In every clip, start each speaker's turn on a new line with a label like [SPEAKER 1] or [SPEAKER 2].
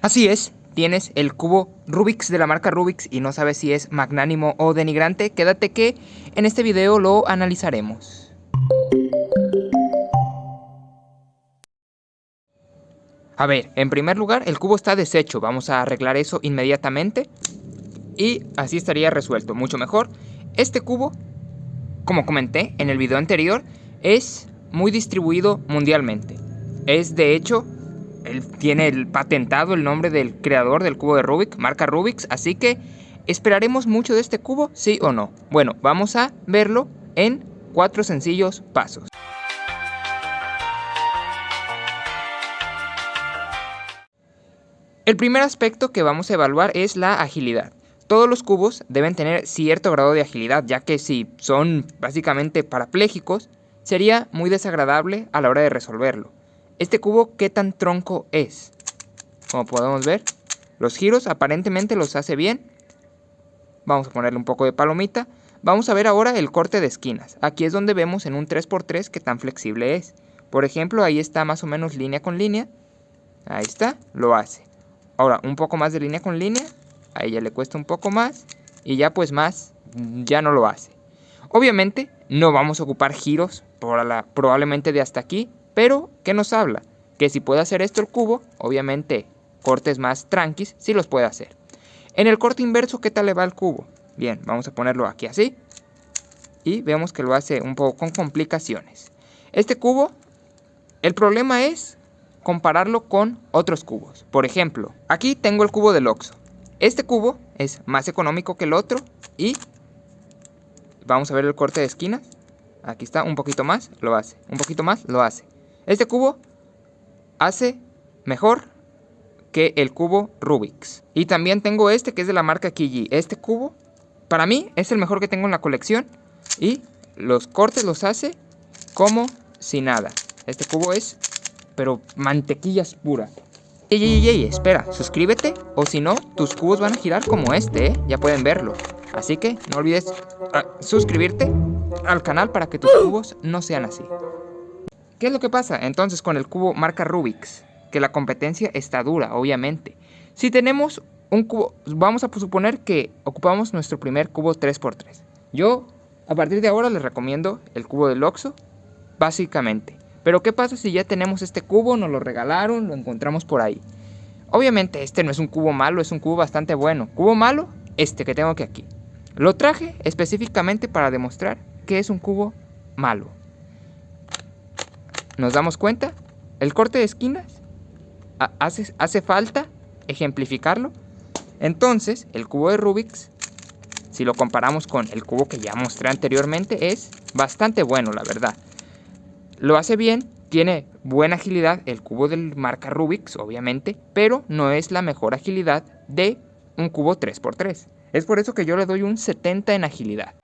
[SPEAKER 1] Así es, tienes el cubo Rubik's de la marca Rubik's y no sabes si es magnánimo o denigrante. Quédate que en este video lo analizaremos. A ver, en primer lugar, el cubo está deshecho. Vamos a arreglar eso inmediatamente y así estaría resuelto, mucho mejor. Este cubo, como comenté en el video anterior, es muy distribuido mundialmente. Es de hecho, él tiene el patentado el nombre del creador del cubo de Rubik, marca Rubik's, así que ¿esperaremos mucho de este cubo? ¿Sí o no? Bueno, vamos a verlo en 4 sencillos pasos. El primer aspecto que vamos a evaluar es la agilidad. Todos los cubos deben tener cierto grado de agilidad, ya que si son básicamente parapléjicos, sería muy desagradable a la hora de resolverlo. Este cubo, ¿qué tan tronco es? Como podemos ver, los giros aparentemente los hace bien. Vamos a ponerle un poco de palomita. Vamos a ver ahora el corte de esquinas. Aquí es donde vemos en un 3x3 qué tan flexible es. Por ejemplo, ahí está más o menos línea con línea. Ahí está, lo hace. Ahora, un poco más de línea con línea. A ella le cuesta un poco más. Y ya pues más, ya no lo hace. Obviamente, no vamos a ocupar giros probablemente de hasta aquí. Pero, ¿qué nos habla? Que si puede hacer esto el cubo, obviamente cortes más tranquis sí los puede hacer. En el corte inverso, ¿qué tal le va al cubo? Bien, vamos a ponerlo aquí así. Y vemos que lo hace un poco con complicaciones. Este cubo, el problema es compararlo con otros cubos. Por ejemplo, aquí tengo el cubo del Oxxo. Este cubo es más económico que el otro y vamos a ver el corte de esquinas. Aquí está, un poquito más, lo hace. Un poquito más, lo hace. Este cubo hace mejor que el cubo Rubik's. Y también tengo este que es de la marca Kiji. Este cubo, para mí, es el mejor que tengo en la colección. Y los cortes los hace como si nada. Este cubo es, pero mantequillas pura. Ey, espera, suscríbete o si no, tus cubos van a girar como este, ya pueden verlo. Así que no olvides suscribirte al canal para que tus cubos no sean así. ¿Qué es lo que pasa entonces con el cubo marca Rubik's? Que la competencia está dura, obviamente. Si tenemos un cubo, vamos a suponer que ocupamos nuestro primer cubo 3x3. Yo, a partir de ahora, les recomiendo el cubo del Oxxo, básicamente. Pero ¿qué pasa si ya tenemos este cubo, nos lo regalaron, lo encontramos por ahí? Obviamente este no es un cubo malo, es un cubo bastante bueno. Cubo malo, este que tengo aquí. Lo traje específicamente para demostrar que es un cubo malo. ¿Nos damos cuenta? El corte de esquinas hace falta ejemplificarlo. Entonces, el cubo de Rubik's, si lo comparamos con el cubo que ya mostré anteriormente, es bastante bueno, la verdad. Lo hace bien, tiene buena agilidad el cubo de marca Rubik's, obviamente, pero no es la mejor agilidad de un cubo 3x3. Es por eso que yo le doy un 70 en agilidad.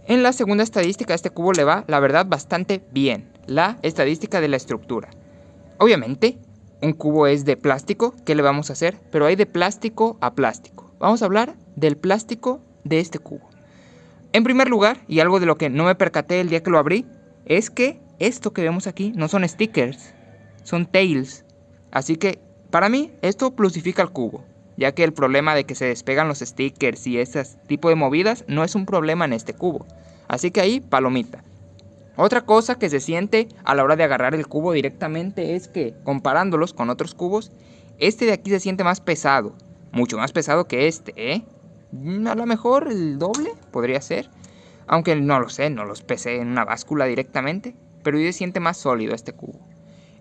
[SPEAKER 1] En la segunda estadística a este cubo le va, la verdad, bastante bien. La estadística de la estructura. Obviamente, un cubo es de plástico, ¿qué le vamos a hacer? Pero hay de plástico a plástico. Vamos a hablar del plástico de este cubo. En primer lugar, y algo de lo que no me percaté el día que lo abrí, es que esto que vemos aquí no son stickers, son tails. Así que, para mí, esto plusifica el cubo, ya que el problema de que se despegan los stickers y ese tipo de movidas no es un problema en este cubo. Así que ahí, palomita. Otra cosa que se siente a la hora de agarrar el cubo directamente es que, comparándolos con otros cubos, este de aquí se siente más pesado, mucho más pesado que este, ¿eh? A lo mejor el doble podría ser, aunque no lo sé, no los pesé en una báscula directamente, pero se siente más sólido este cubo.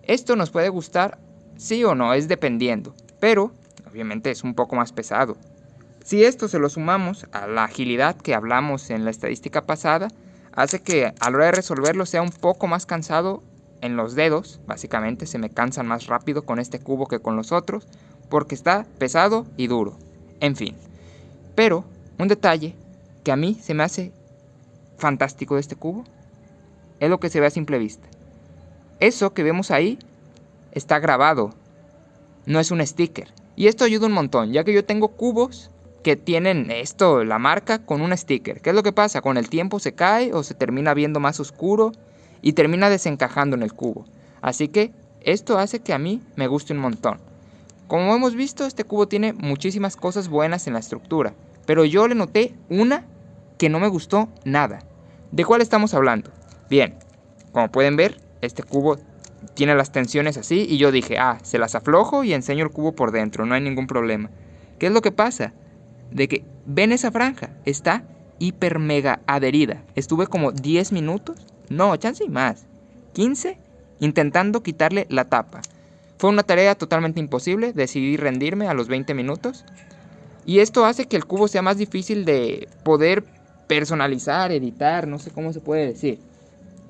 [SPEAKER 1] Esto nos puede gustar, sí o no, es dependiendo, pero obviamente es un poco más pesado. Si esto se lo sumamos a la agilidad que hablamos en la estadística pasada, hace que a la hora de resolverlo sea un poco más cansado en los dedos. Básicamente se me cansan más rápido con este cubo que con los otros, porque está pesado y duro. En fin. Pero un detalle que a mí se me hace fantástico de este cubo es lo que se ve a simple vista. Eso que vemos ahí está grabado, no es un sticker. Y esto ayuda un montón, ya que yo tengo cubos que tienen esto, la marca, con un sticker. ¿Qué es lo que pasa? Con el tiempo se cae o se termina viendo más oscuro y termina desencajando en el cubo. Así que esto hace que a mí me guste un montón. Como hemos visto, este cubo tiene muchísimas cosas buenas en la estructura, pero yo le noté una que no me gustó nada. ¿De cuál estamos hablando? Bien, como pueden ver, este cubo tiene las tensiones así y yo dije, se las aflojo y enseño el cubo por dentro, no hay ningún problema. ¿Qué es lo que pasa? De que, ven esa franja, está hiper mega adherida. Estuve como 10 minutos, no, chance y más, 15, intentando quitarle la tapa. Fue una tarea totalmente imposible, decidí rendirme a los 20 minutos. Y esto hace que el cubo sea más difícil de poder personalizar, editar, no sé cómo se puede decir.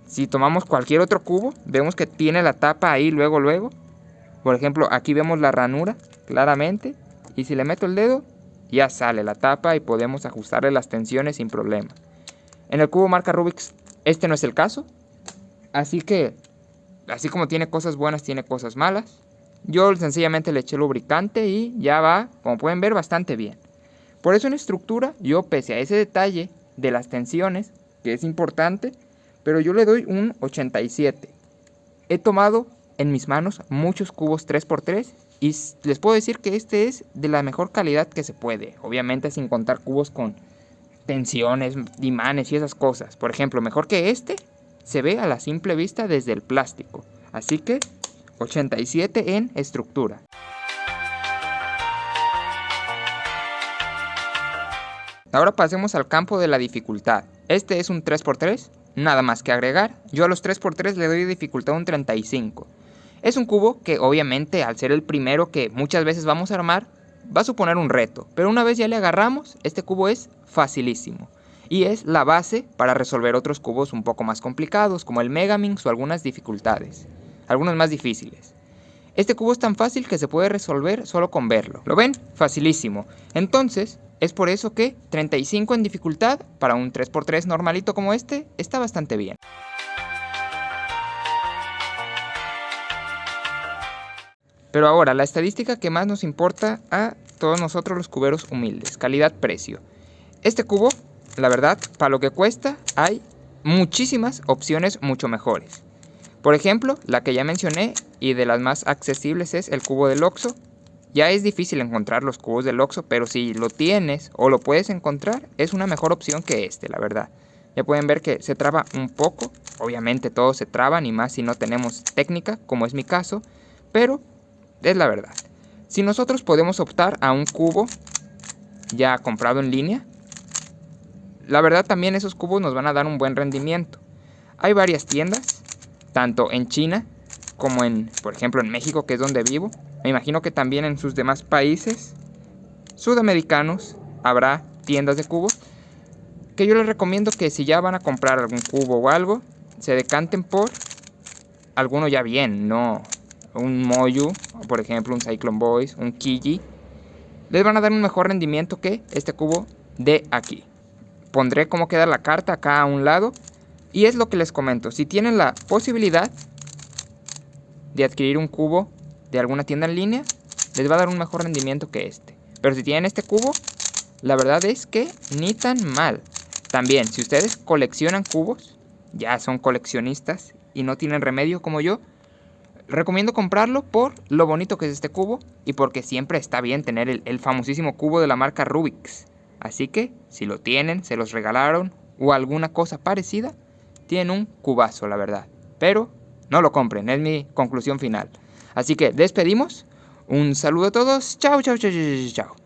[SPEAKER 1] Si tomamos cualquier otro cubo, vemos que tiene la tapa ahí luego. Por ejemplo, aquí vemos la ranura claramente. Y si le meto el dedo, ya sale la tapa y podemos ajustarle las tensiones sin problema. En el cubo marca Rubix, este no es el caso. Así que, así como tiene cosas buenas, tiene cosas malas. Yo sencillamente le eché lubricante y ya va, como pueden ver, bastante bien. Por eso en estructura, yo pese a ese detalle de las tensiones, que es importante, pero yo le doy un 87. He tomado en mis manos muchos cubos 3x3 y les puedo decir que este es de la mejor calidad que se puede. Obviamente sin contar cubos con tensiones, imanes y esas cosas. Por ejemplo, mejor que este se ve a la simple vista desde el plástico. Así que 87 en estructura. Ahora pasemos al campo de la dificultad. Este es un 3x3, nada más que agregar. Yo a los 3x3 le doy dificultad un 35. Es un cubo que obviamente al ser el primero que muchas veces vamos a armar, va a suponer un reto. Pero una vez ya le agarramos, este cubo es facilísimo. Y es la base para resolver otros cubos un poco más complicados, como el Megaminx o algunas dificultades. Algunos más difíciles. Este cubo es tan fácil que se puede resolver solo con verlo. ¿Lo ven? Facilísimo. Entonces, es por eso que 35 en dificultad para un 3x3 normalito como este está bastante bien. Pero ahora, la estadística que más nos importa a todos nosotros los cuberos humildes, calidad-precio. Este cubo, la verdad, para lo que cuesta, hay muchísimas opciones mucho mejores. Por ejemplo, la que ya mencioné y de las más accesibles es el cubo del Oxxo. Ya es difícil encontrar los cubos del Oxxo, pero si lo tienes o lo puedes encontrar, es una mejor opción que este, la verdad. Ya pueden ver que se traba un poco, obviamente todos se traban y más si no tenemos técnica, como es mi caso, pero es la verdad. Si nosotros podemos optar a un cubo ya comprado en línea, la verdad también esos cubos nos van a dar un buen rendimiento. Hay varias tiendas, tanto en China como por ejemplo en México, que es donde vivo. Me imagino que también en sus demás países sudamericanos habrá tiendas de cubos, que yo les recomiendo que si ya van a comprar algún cubo o algo, se decanten por alguno ya bien, no un Moyu, por ejemplo un Cyclone Boys, un Kiji. Les van a dar un mejor rendimiento que este cubo de aquí. Pondré cómo queda la carta acá a un lado. Y es lo que les comento, si tienen la posibilidad de adquirir un cubo de alguna tienda en línea, les va a dar un mejor rendimiento que este. Pero si tienen este cubo, la verdad es que ni tan mal. También, si ustedes coleccionan cubos, ya son coleccionistas y no tienen remedio como yo, recomiendo comprarlo por lo bonito que es este cubo y porque siempre está bien tener el famosísimo cubo de la marca Rubix. Así que, si lo tienen, se los regalaron o alguna cosa parecida, tienen un cubazo, la verdad. Pero no lo compren, es mi conclusión final. Así que despedimos. Un saludo a todos. Chao, chao, chao, chao, chao.